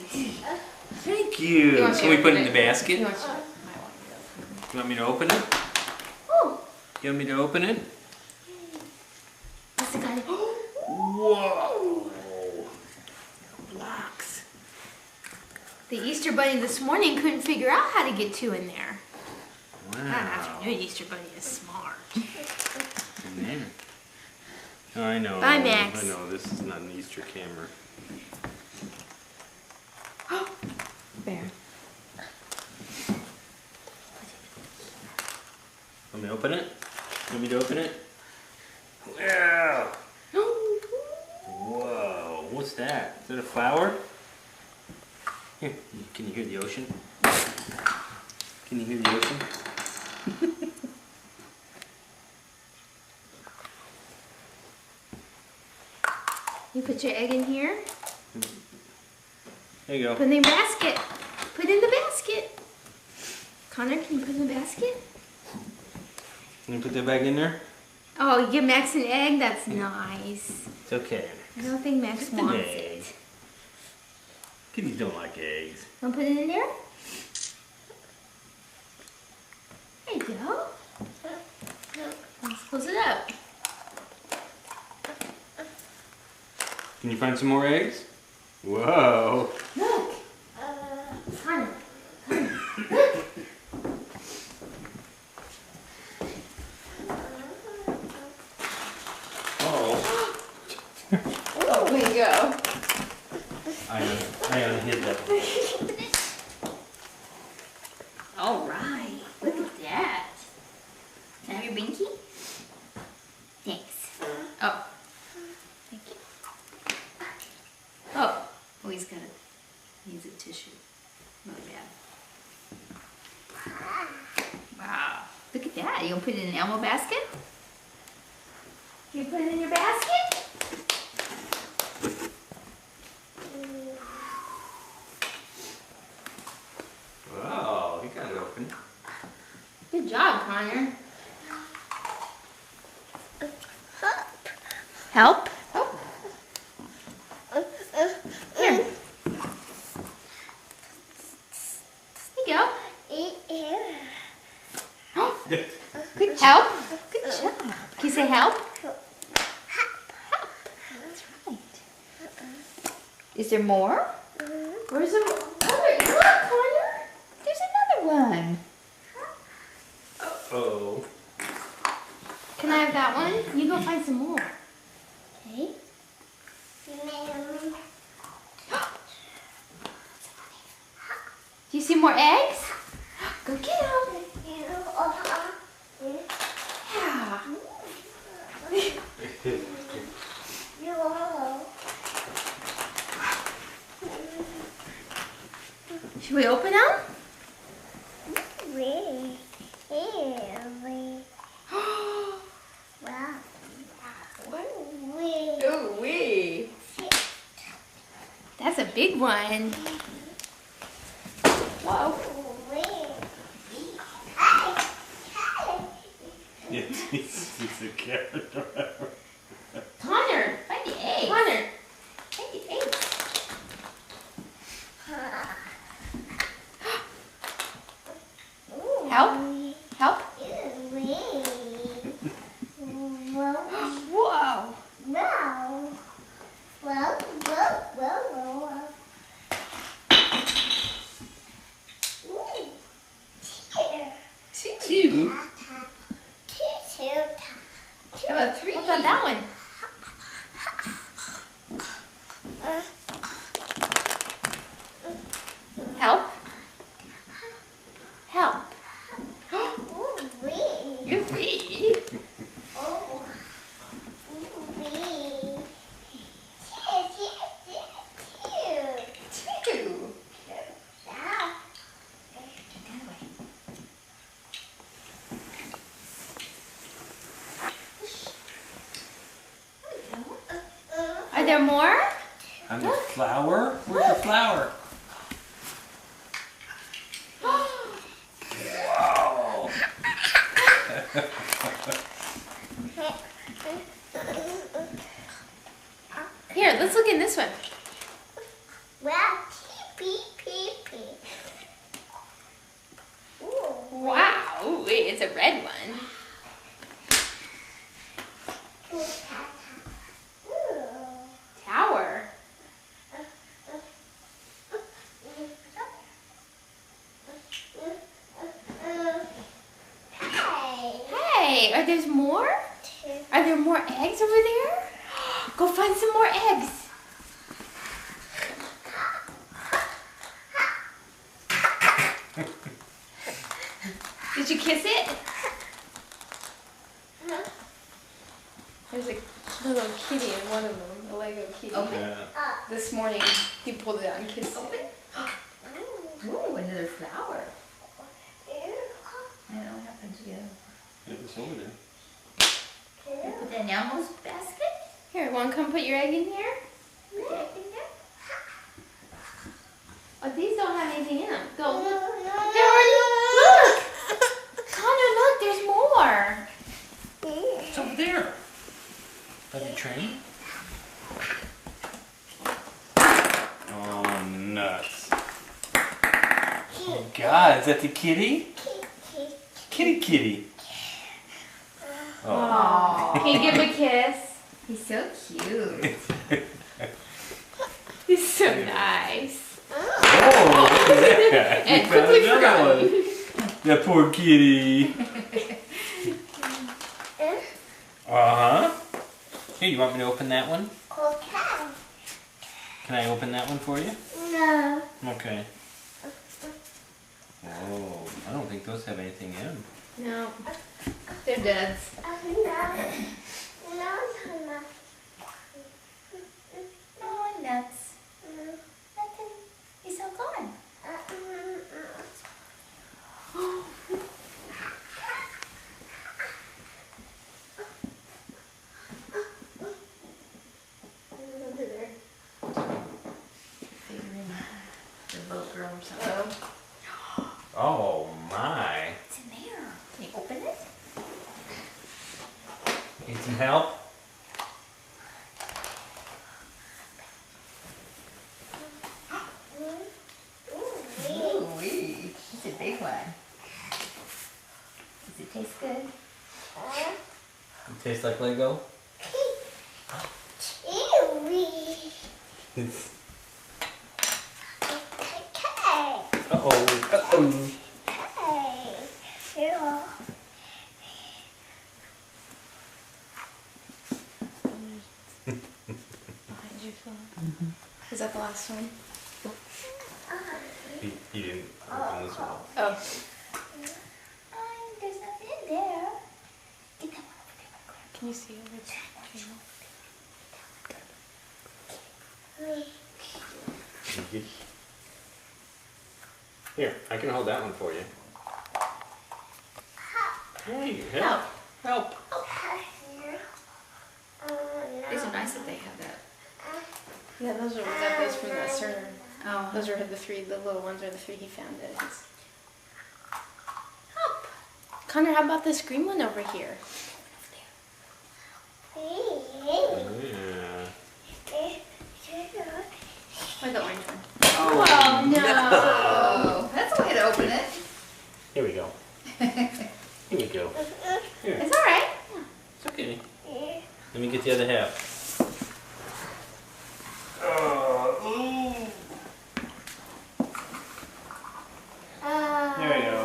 Thank you. Can we put it in the basket? You want me to open it? Oh. You want me to open it? That's the guy. Whoa. Blocks. The Easter Bunny this morning couldn't figure out how to get 2 in there. Wow. That afternoon Easter Bunny is smart. Man. Oh, I know. Bye, Max. I know. This is not an Easter camera. Bear. Want me to open it? Want me to open it? Wow. Whoa. What's that? Is that a flower? Here. Can you hear the ocean? Can you hear the ocean? You put your egg in here. There you go. Put it in the basket. Put it in the basket. Connor, can you put it in the basket? Can you put that back in there? Oh, you give Max an egg? That's nice. It's okay. I don't think Max Just an wants egg. it. Kitties don't like eggs. Want to put it in there? There you go. Let's close it up. Can you find some more eggs? Whoa. Look. Connor. Oh. Oh, way to go. I unhid that. All right. Look at that. Can I have your binky? Thanks. Oh. Thank you. Oh. Oh, he's got a, needs a tissue. Not bad. Wow. Look at that. You gonna put it in an Elmo basket? You put it in your basket? Wow, he got it open. Good job, Connor. Help? Oh. Here. There you go. Good help. Good job. Can you say help? Help. That's right. Is there more? Where's the other? Look, Connor. There's another one. Uh-oh. Can I have that one? You go find some more. Okay. Do you see more eggs? Go get them. Yeah. Should we open them? Oh, wee. That's a big one. Whoa. It's a carrot. Connor, find the eggs. Connor, find the eggs. Help? Help? Whoa. Two. How about 3? What about that one? Help? Help. You're free. Two. Are there more? And the flower? Where's the flower? Wow. Here, let's look in this one. Oh, wait, it's a red one. Tower. Hey, are there more? Are there more eggs over there? Go find some more eggs. Did you kiss it? There's a little kitty in one of them, a Lego kitty. Open. Yeah. This morning, he pulled it out and kissed Open. it. Ooh, another flower. I don't know what happened to you. It was over there. Put that in Elmo's basket. Here, want to come put your egg in here? Put the egg in there. Oh, these don't have anything in them. Go look. There are, look! Connor, look, there's more. It's over there. By the train? Oh, nuts. Oh, God, is that the kitty? Kitty. Oh. Aww. Can you give him a kiss? He's so cute. He's so nice. Oh, look at that. And You found quickly another forgotten. one. That poor kitty. Uh-huh. Here, you want me to open that one? Can I open that one for you? No. Okay. Oh, I don't think those have anything in them. No, they're dead. Oh, nuts. Nothing. He's all gone. Over there. Figuring the little girl or something. Oh, my. What's in there? Can you open it? Need some help? Ooh, wee. It's a big one. Does it taste good? It tastes like Lego? Uh-oh. Uh-oh. Behind you, Phil. Is that the last one? He didn't open this one. Oh. There's nothing in there. Get that one over there. Can you see over the channel? Here, I can hold that one for you. Hey, Help. Help. These are nice that they have that. Yeah, those are those from the CERN. Oh, Those are the little ones are the three he found at his. Help. Connor, how about this green one over here? Yeah. Or the orange one? Oh, no. That's a way to open it. Here we go. Here we go. Here. It's all right. It's okay. Let me get the other half. Ooh. There we go.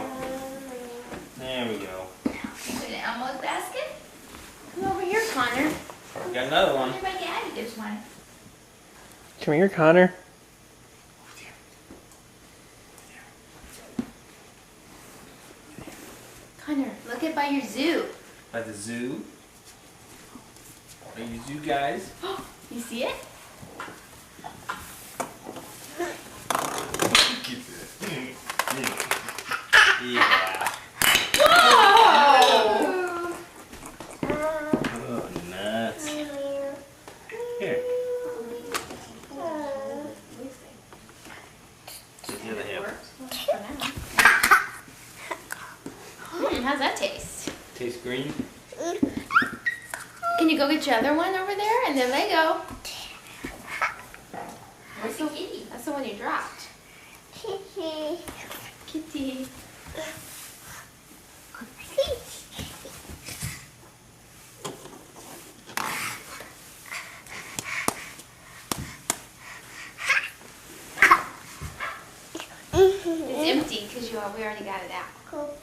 There we go. Put it in Elmo's basket. Come over here, Connor. Got another one. Wonder my daddy. There's one. Come here, Connor. Connor, look it by your zoo. By the zoo. Are you zoo guys? You see it? Yeah. Whoa! Oh, nuts. Here. Get the other half. How's that taste? Tastes green. Can you go get your other one over there? And then Lego. Where's the kitty? That's the one you dropped. Kitty. because we already got it out. Cool.